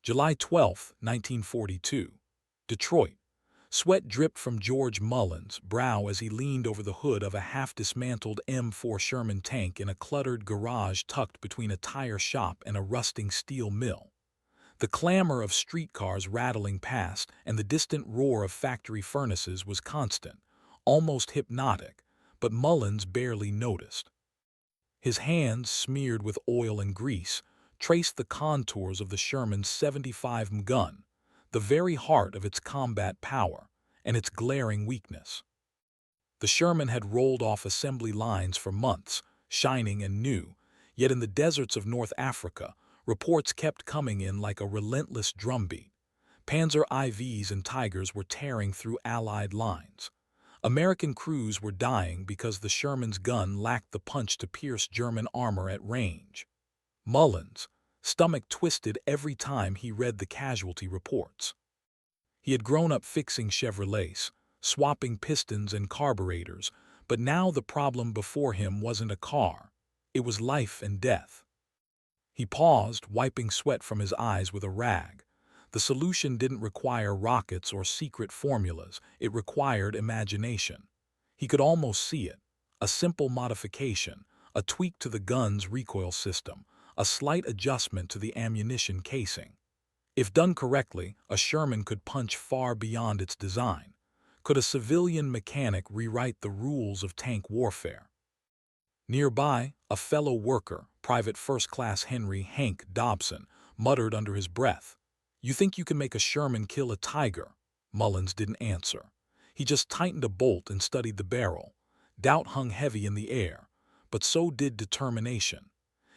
July 12, 1942. Detroit. Sweat dripped from George Mullins' brow as he leaned over the hood of a half-dismantled M4 Sherman tank in a cluttered garage tucked between a tire shop and a rusting steel mill. The clamor of streetcars rattling past and the distant roar of factory furnaces was constant, almost hypnotic, but Mullins barely noticed. His hands, smeared with oil and grease, traced the contours of the Sherman's 75 gun, the very heart of its combat power and its glaring weakness. The Sherman had rolled off assembly lines for months, shining and new, yet in the deserts of North Africa, reports kept coming in like a relentless drumbeat. Panzer IVs and Tigers were tearing through Allied lines. American crews were dying because the Sherman's gun lacked the punch to pierce German armor at range. Mullins' stomach twisted every time he read the casualty reports. He had grown up fixing Chevrolets, swapping pistons and carburetors, but now the problem before him wasn't a car. It was life and death. He paused, wiping sweat from his eyes with a rag. The solution didn't require rockets or secret formulas, it required imagination. He could almost see it. A simple modification, a tweak to the gun's recoil system, a slight adjustment to the ammunition casing. If done correctly, a Sherman could punch far beyond its design. Could a civilian mechanic rewrite the rules of tank warfare? Nearby, a fellow worker, Private First Class Henry Hank Dobson, muttered under his breath, "You think you can make a Sherman kill a Tiger?" Mullins didn't answer. He just tightened a bolt and studied the barrel. Doubt hung heavy in the air, but so did determination.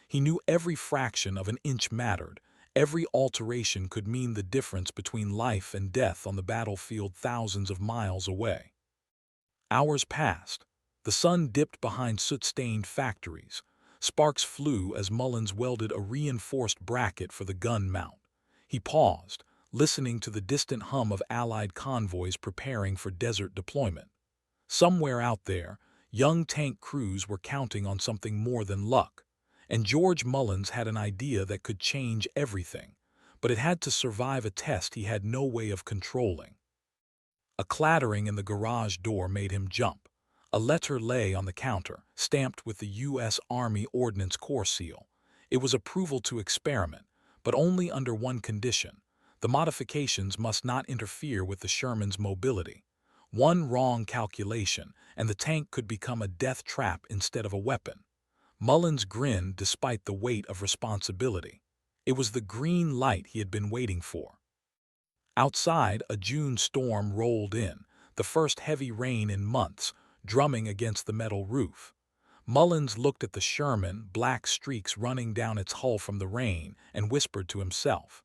He knew every fraction of an inch mattered. Every alteration could mean the difference between life and death on the battlefield thousands of miles away. Hours passed. The sun dipped behind soot-stained factories. Sparks flew as Mullins welded a reinforced bracket for the gun mount. He paused, listening to the distant hum of Allied convoys preparing for desert deployment. Somewhere out there, young tank crews were counting on something more than luck. And George Mullins had an idea that could change everything, but it had to survive a test he had no way of controlling. A clattering in the garage door made him jump. A letter lay on the counter, stamped with the U.S. Army Ordnance Corps seal. It was approval to experiment, but only under one condition. The modifications must not interfere with the Sherman's mobility. One wrong calculation, and the tank could become a death trap instead of a weapon. Mullins grinned despite the weight of responsibility. It was the green light he had been waiting for. Outside, a June storm rolled in, the first heavy rain in months, drumming against the metal roof. Mullins looked at the Sherman, black streaks running down its hull from the rain, and whispered to himself,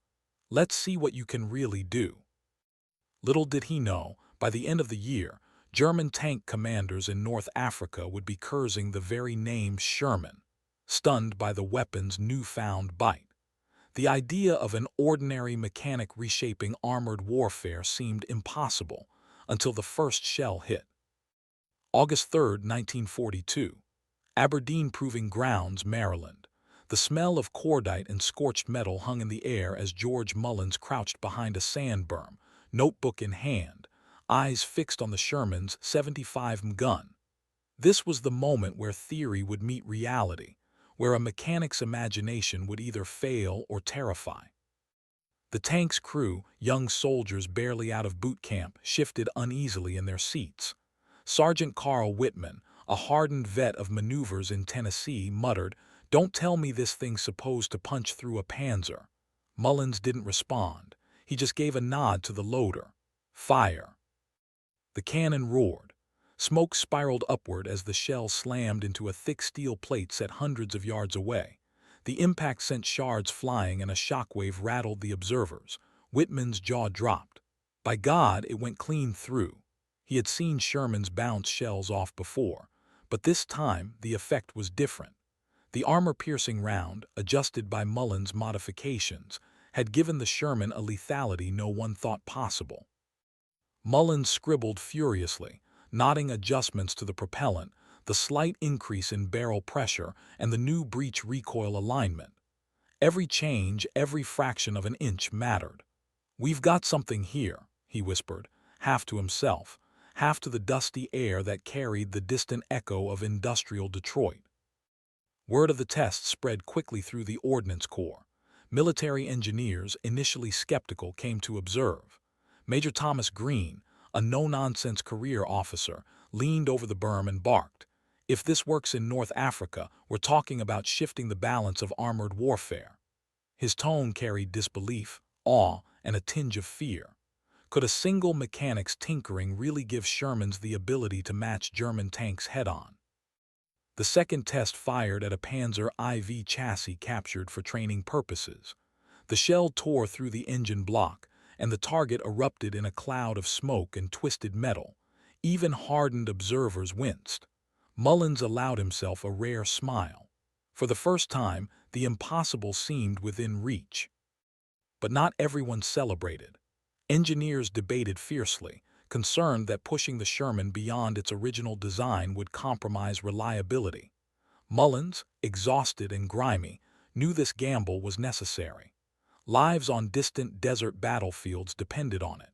"Let's see what you can really do." Little did he know, by the end of the year, German tank commanders in North Africa would be cursing the very name Sherman, stunned by the weapon's newfound bite. The idea of an ordinary mechanic reshaping armored warfare seemed impossible until the first shell hit. August 3, 1942. Aberdeen Proving Grounds, Maryland. The smell of cordite and scorched metal hung in the air as George Mullins crouched behind a sand berm, notebook in hand, eyes fixed on the Sherman's 75 gun. This was the moment where theory would meet reality, where a mechanic's imagination would either fail or terrify. The tank's crew, young soldiers barely out of boot camp, shifted uneasily in their seats. Sergeant Carl Whitman, a hardened vet of maneuvers in Tennessee, muttered, "Don't tell me this thing's supposed to punch through a Panzer." Mullins didn't respond. He just gave a nod to the loader. "Fire." The cannon roared. Smoke spiraled upward as the shell slammed into a thick steel plate set hundreds of yards away. The impact sent shards flying and a shockwave rattled the observers. Whitman's jaw dropped. By God, it went clean through. He had seen Shermans bounce shells off before, but this time the effect was different. The armor-piercing round, adjusted by Mullins' modifications, had given the Sherman a lethality no one thought possible. Mullins scribbled furiously, nodding adjustments to the propellant, the slight increase in barrel pressure, and the new breech recoil alignment. Every change, every fraction of an inch mattered. "We've got something here," he whispered, half to himself, half to the dusty air that carried the distant echo of industrial Detroit. Word of the test spread quickly through the Ordnance Corps. Military engineers, initially skeptical, came to observe. Major Thomas Green, a no-nonsense career officer, leaned over the berm and barked, "If this works in North Africa, we're talking about shifting the balance of armored warfare." His tone carried disbelief, awe, and a tinge of fear. Could a single mechanic's tinkering really give Shermans the ability to match German tanks head-on? The second test fired at a Panzer IV chassis captured for training purposes. The shell tore through the engine block, and the target erupted in a cloud of smoke and twisted metal. Even hardened observers winced. Mullins allowed himself a rare smile. For the first time, the impossible seemed within reach. But not everyone celebrated. Engineers debated fiercely, concerned that pushing the Sherman beyond its original design would compromise reliability. Mullins, exhausted and grimy, knew this gamble was necessary. Lives on distant desert battlefields depended on it.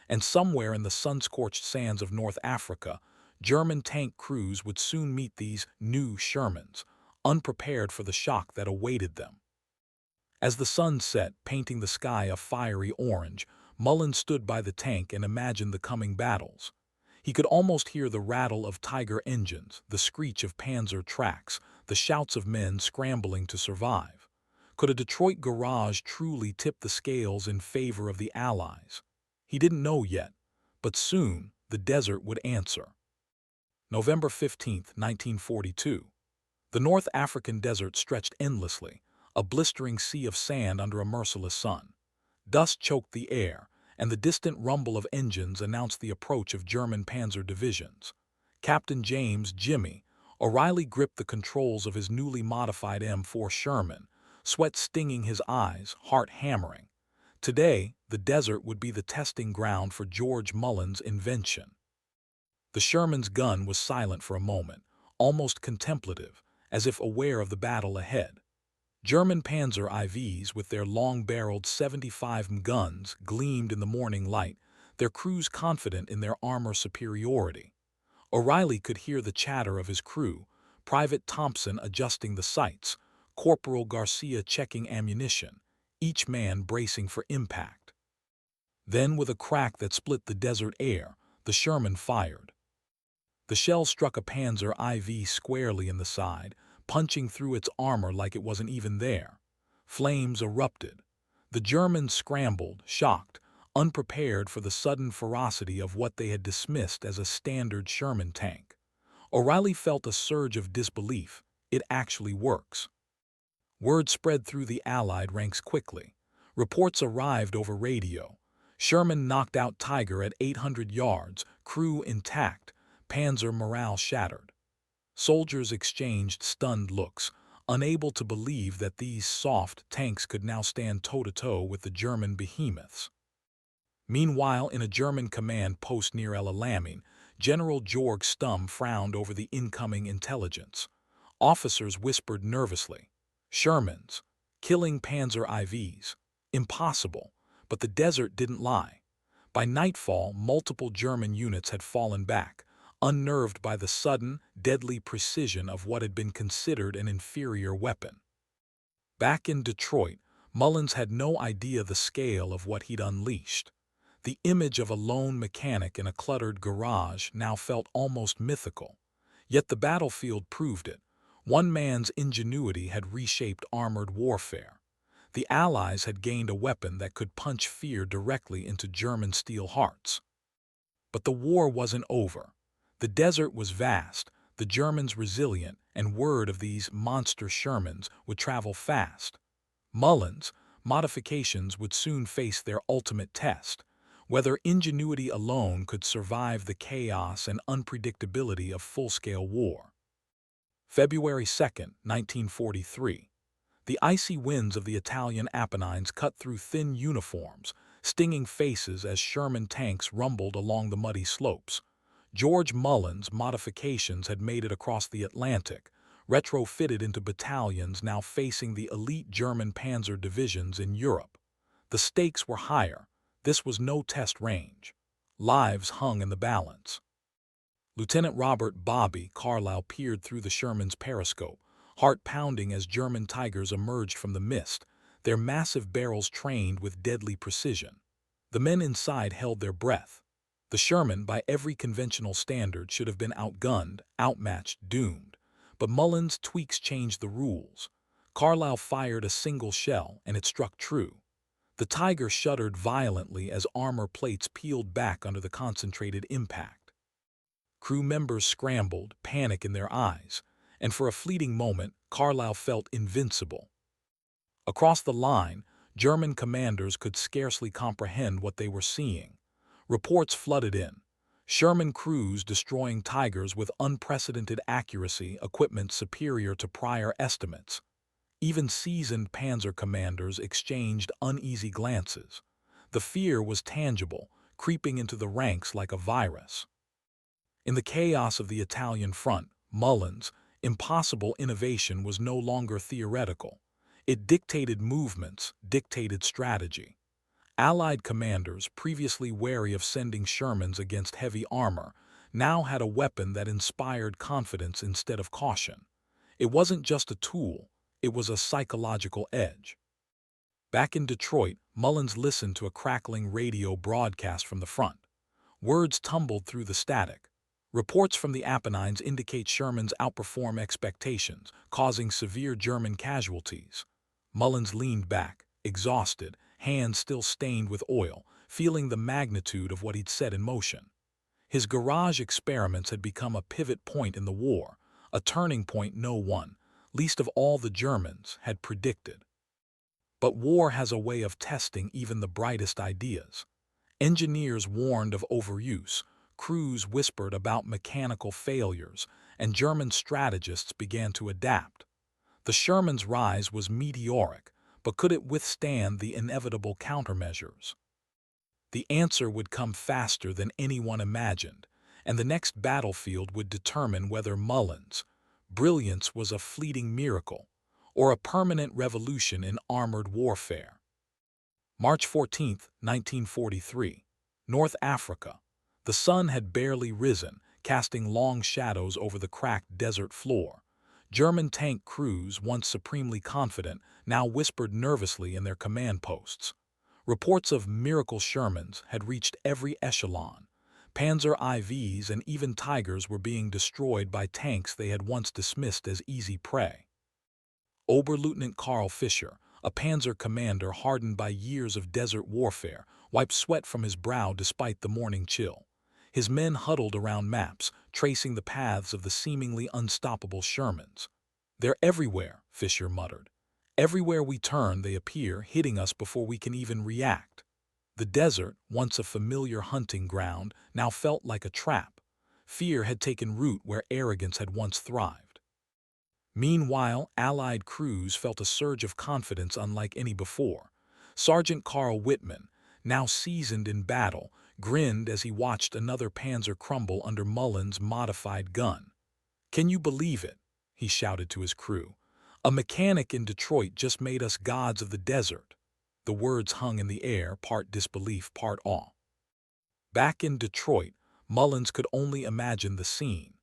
And somewhere in the sun-scorched sands of North Africa, German tank crews would soon meet these new Shermans, unprepared for the shock that awaited them. As the sun set, painting the sky a fiery orange, Mullins stood by the tank and imagined the coming battles. He could almost hear the rattle of Tiger engines, the screech of Panzer tracks, the shouts of men scrambling to survive. Could a Detroit garage truly tip the scales in favor of the Allies? He didn't know yet, but soon the desert would answer. November 15, 1942. The North African desert stretched endlessly, a blistering sea of sand under a merciless sun. Dust choked the air, and the distant rumble of engines announced the approach of German panzer divisions. Captain James "Jimmy" O'Reilly gripped the controls of his newly modified M4 Sherman, sweat stinging his eyes, heart hammering. Today, the desert would be the testing ground for George Mullins' invention. The Sherman's gun was silent for a moment, almost contemplative, as if aware of the battle ahead. German Panzer IVs, with their long-barreled 75 guns, gleamed in the morning light, their crews confident in their armor superiority. O'Reilly could hear the chatter of his crew, Private Thompson adjusting the sights, Corporal Garcia checking ammunition, each man bracing for impact. Then, with a crack that split the desert air, the Sherman fired. The shell struck a Panzer IV squarely in the side, punching through its armor like it wasn't even there. Flames erupted. The Germans scrambled, shocked, unprepared for the sudden ferocity of what they had dismissed as a standard Sherman tank. O'Reilly felt a surge of disbelief. It actually works. Word spread through the Allied ranks quickly. Reports arrived over radio. Sherman knocked out Tiger at 800 yards, crew intact, Panzer morale shattered. Soldiers exchanged stunned looks, unable to believe that these soft tanks could now stand toe-to-toe with the German behemoths. Meanwhile, in a German command post near El Alamein, General Georg Stumm frowned over the incoming intelligence. Officers whispered nervously, "Shermans, killing Panzer IVs. Impossible." But the desert didn't lie. By nightfall, multiple German units had fallen back, unnerved by the sudden, deadly precision of what had been considered an inferior weapon. Back in Detroit, Mullins had no idea the scale of what he'd unleashed. The image of a lone mechanic in a cluttered garage now felt almost mythical. Yet the battlefield proved it. One man's ingenuity had reshaped armored warfare. The Allies had gained a weapon that could punch fear directly into German steel hearts. But the war wasn't over. The desert was vast, the Germans resilient, and word of these monster Shermans would travel fast. Mullins' modifications would soon face their ultimate test, whether ingenuity alone could survive the chaos and unpredictability of full-scale war. February 2, 1943. The icy winds of the Italian Apennines cut through thin uniforms, stinging faces as Sherman tanks rumbled along the muddy slopes. George Mullins' modifications had made it across the Atlantic, retrofitted into battalions now facing the elite German panzer divisions in Europe. The stakes were higher. This was no test range. Lives hung in the balance. Lieutenant Robert "Bobby" Carlyle peered through the Sherman's periscope, heart pounding as German Tigers emerged from the mist, their massive barrels trained with deadly precision. The men inside held their breath. The Sherman, by every conventional standard, should have been outgunned, outmatched, doomed. But Mullins' tweaks changed the rules. Carlyle fired a single shell, and it struck true. The Tiger shuddered violently as armor plates peeled back under the concentrated impact. Crew members scrambled, panic in their eyes, and for a fleeting moment, Carlyle felt invincible. Across the line, German commanders could scarcely comprehend what they were seeing. Reports flooded in. Sherman crews destroying Tigers with unprecedented accuracy, equipment superior to prior estimates. Even seasoned panzer commanders exchanged uneasy glances. The fear was tangible, creeping into the ranks like a virus. In the chaos of the Italian front, Mullins' impossible innovation was no longer theoretical. It dictated movements, dictated strategy. Allied commanders, previously wary of sending Shermans against heavy armor, now had a weapon that inspired confidence instead of caution. It wasn't just a tool, it was a psychological edge. Back in Detroit, Mullins listened to a crackling radio broadcast from the front. Words tumbled through the static. Reports from the Apennines indicate Shermans outperform expectations, causing severe German casualties. Mullins leaned back, exhausted, hands still stained with oil, feeling the magnitude of what he'd set in motion. His garage experiments had become a pivot point in the war, a turning point no one, least of all the Germans, had predicted. But war has a way of testing even the brightest ideas. Engineers warned of overuse, crews whispered about mechanical failures, and German strategists began to adapt. The Sherman's rise was meteoric, but could it withstand the inevitable countermeasures? The answer would come faster than anyone imagined, and the next battlefield would determine whether Mullins' brilliance was a fleeting miracle or a permanent revolution in armored warfare. March 14, 1943. North Africa. The sun had barely risen, casting long shadows over the cracked desert floor. German tank crews, once supremely confident, now whispered nervously in their command posts. Reports of miracle Shermans had reached every echelon. Panzer IVs and even Tigers were being destroyed by tanks they had once dismissed as easy prey. Oberleutnant Karl Fischer, a panzer commander hardened by years of desert warfare, wiped sweat from his brow despite the morning chill. His men huddled around maps, tracing the paths of the seemingly unstoppable Shermans. "They're everywhere," Fischer muttered. "Everywhere we turn they appear, hitting us before we can even react." The desert, once a familiar hunting ground, now felt like a trap. Fear had taken root where arrogance had once thrived. Meanwhile, Allied crews felt a surge of confidence unlike any before. Sergeant Carl Whitman, now seasoned in battle, grinned as he watched another panzer crumble under Mullins' modified gun. "Can you believe it?" he shouted to his crew. "A mechanic in Detroit just made us gods of the desert." The words hung in the air, part disbelief, part awe. Back in Detroit, Mullins could only imagine the scene.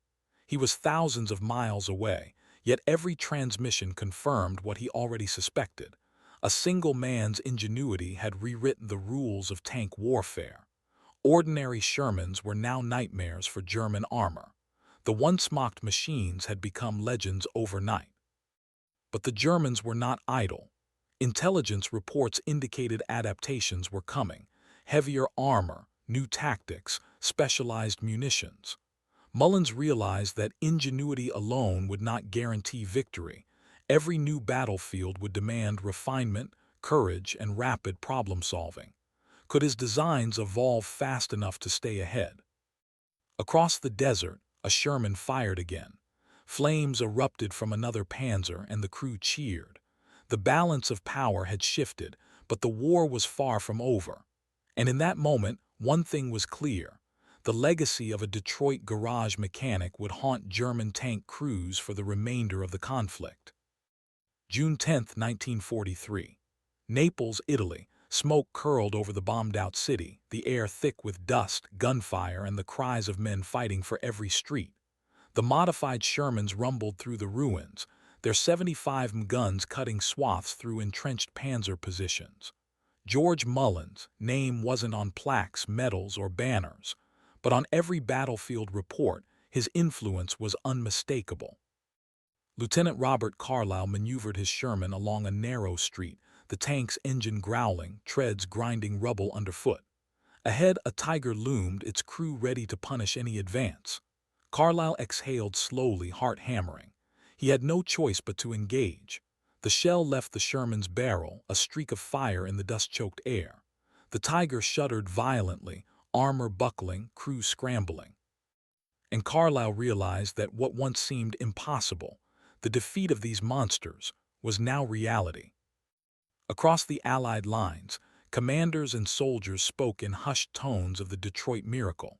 He was thousands of miles away, yet every transmission confirmed what he already suspected. A single man's ingenuity had rewritten the rules of tank warfare. Ordinary Shermans were now nightmares for German armor. The once mocked machines had become legends overnight. But the Germans were not idle. Intelligence reports indicated adaptations were coming: heavier armor, new tactics, specialized munitions. Mullins realized that ingenuity alone would not guarantee victory. Every new battlefield would demand refinement, courage, and rapid problem-solving. Could his designs evolve fast enough to stay ahead? Across the desert, a Sherman fired again. Flames erupted from another panzer, and the crew cheered. The balance of power had shifted, but the war was far from over. And in that moment, one thing was clear: The legacy of a Detroit garage mechanic would haunt German tank crews for the remainder of the conflict. June 10, 1943. Naples, Italy. Smoke curled over the bombed-out city, the air thick with dust, gunfire, and the cries of men fighting for every street. The modified Shermans rumbled through the ruins, their 75 guns cutting swaths through entrenched panzer positions. George Mullins' name wasn't on plaques, medals, or banners, but on every battlefield report, his influence was unmistakable. Lieutenant Robert Carlyle maneuvered his Sherman along a narrow street, the tank's engine growling, treads grinding rubble underfoot. Ahead, a Tiger loomed, its crew ready to punish any advance. Carlyle exhaled slowly, heart hammering. He had no choice but to engage. The shell left the Sherman's barrel, a streak of fire in the dust-choked air. The Tiger shuddered violently, armor buckling, crew scrambling. And Carlyle realized that what once seemed impossible, the defeat of these monsters, was now reality. Across the Allied lines, commanders and soldiers spoke in hushed tones of the Detroit miracle.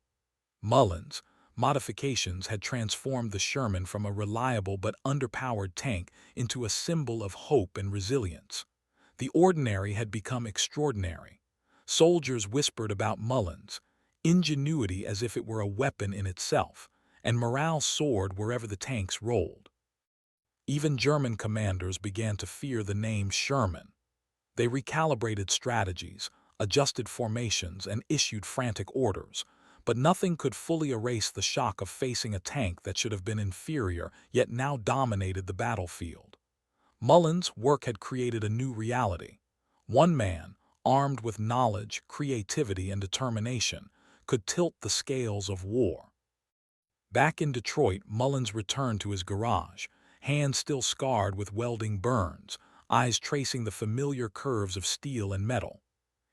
Mullins' modifications had transformed the Sherman from a reliable but underpowered tank into a symbol of hope and resilience. The ordinary had become extraordinary. Soldiers whispered about Mullins' ingenuity as if it were a weapon in itself, and morale soared wherever the tanks rolled. Even German commanders began to fear the name Sherman. They recalibrated strategies, adjusted formations, and issued frantic orders, but nothing could fully erase the shock of facing a tank that should have been inferior yet now dominated the battlefield. Mullins' work had created a new reality. One man, armed with knowledge, creativity, and determination, could tilt the scales of war. Back in Detroit, Mullins returned to his garage, hands still scarred with welding burns, eyes tracing the familiar curves of steel and metal.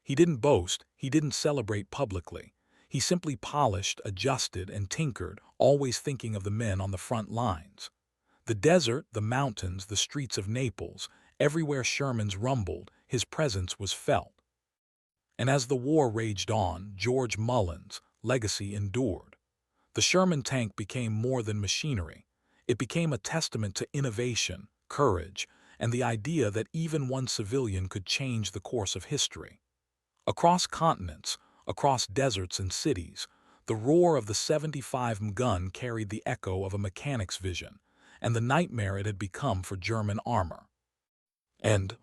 He didn't boast, he didn't celebrate publicly. He simply polished, adjusted, and tinkered, always thinking of the men on the front lines. The desert, the mountains, the streets of Naples, everywhere Shermans rumbled, his presence was felt. And as the war raged on, George Mullins' legacy endured. The Sherman tank became more than machinery. It became a testament to innovation, courage, and the idea that even one civilian could change the course of history. Across continents, across deserts and cities, the roar of the 75 gun carried the echo of a mechanic's vision, and the nightmare it had become for German armor. End